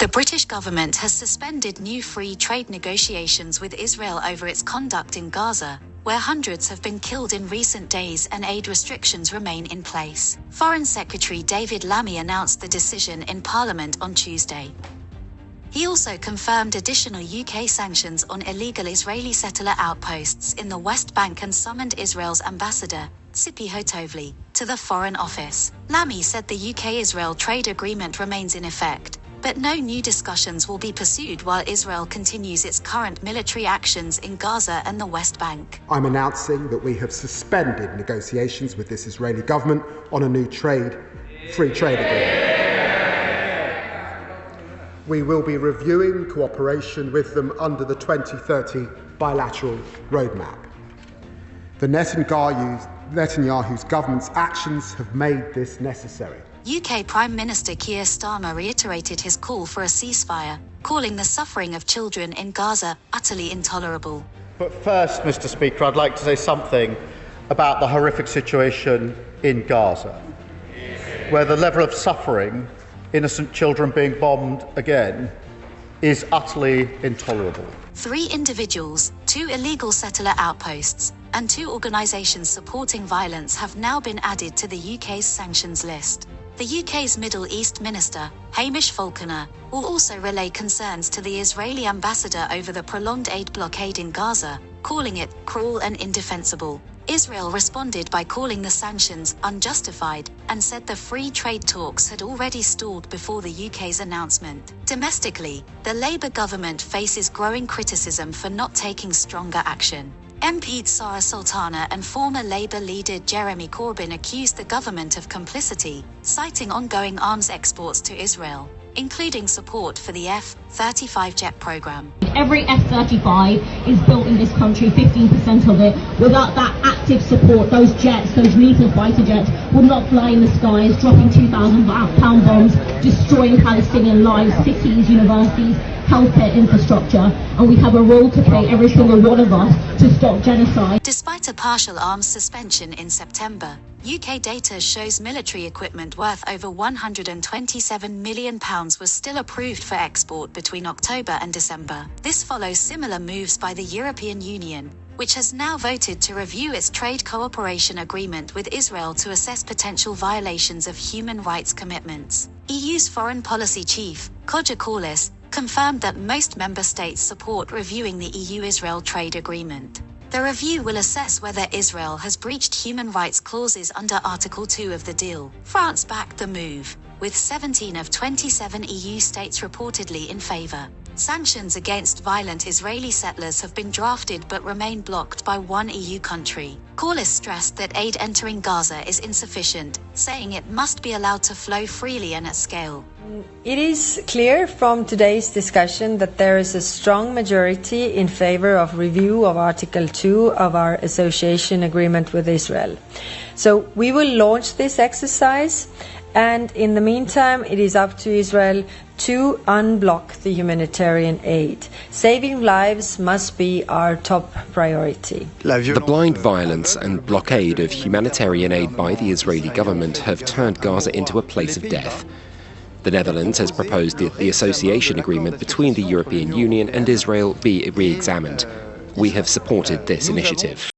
The British government has suspended new free trade negotiations with Israel over its conduct in Gaza, where hundreds have been killed in recent days and aid restrictions remain in place. Foreign Secretary David Lammy announced the decision in Parliament on Tuesday. He also confirmed additional UK sanctions on illegal Israeli settler outposts in the West Bank and summoned Israel's ambassador, Tzipi Hotovely, to the Foreign Office. Lammy said the UK-Israel trade agreement remains in effect, but no new discussions will be pursued while Israel continues its current military actions in Gaza and the West Bank. I'm announcing that we have suspended negotiations with this Israeli government on a new free trade agreement. We will be reviewing cooperation with them under the 2030 bilateral roadmap. The Netanyahu's government's actions have made this necessary. UK Prime Minister Keir Starmer reiterated his call for a ceasefire, calling the suffering of children in Gaza utterly intolerable. But first, Mr. Speaker, I'd like to say something about the horrific situation in Gaza, where the level of suffering, innocent children being bombed again, is utterly intolerable. 3 individuals, 2 illegal settler outposts, and 2 organisations supporting violence have now been added to the UK's sanctions list. The UK's Middle East Minister, Hamish Falconer, will also relay concerns to the Israeli ambassador over the prolonged aid blockade in Gaza, calling it cruel and indefensible. Israel responded by calling the sanctions unjustified and said the free trade talks had already stalled before the UK's announcement. Domestically, the Labour government faces growing criticism for not taking stronger action. MP Sara Sultana and former Labour leader Jeremy Corbyn accused the government of complicity, citing ongoing arms exports to Israel, including support for the F-35 jet program. Every F-35 is built in this country, 15% of it. Without that active support, those jets, those lethal fighter jets, would not fly in the skies, dropping 2,000-pound bombs, destroying Palestinian lives, cities, universities, healthcare infrastructure, and we have a role to play, every single one of us, to stop genocide. Despite a partial arms suspension in September, UK data shows military equipment worth over £127 million was still approved for export between October and December. This follows similar moves by the European Union, which has now voted to review its trade cooperation agreement with Israel to assess potential violations of human rights commitments. EU's foreign policy chief, Kaja Kallas, confirmed that most member states support reviewing the EU-Israel trade agreement. The review will assess whether Israel has breached human rights clauses under Article 2 of the deal. France backed the move, with 17 of 27 EU states reportedly in favour. Sanctions against violent Israeli settlers have been drafted but remain blocked by one EU country. Kallas stressed that aid entering Gaza is insufficient, saying it must be allowed to flow freely and at scale. It is clear from today's discussion that there is a strong majority in favor of review of Article 2 of our association agreement with Israel. So we will launch this exercise, and in the meantime it is up to Israel to unblock the humanitarian aid. Saving lives must be our top priority. The blind violence and blockade of humanitarian aid by the Israeli government have turned Gaza into a place of death. The Netherlands has proposed that the association agreement between the European Union and Israel be re-examined. We have supported this initiative.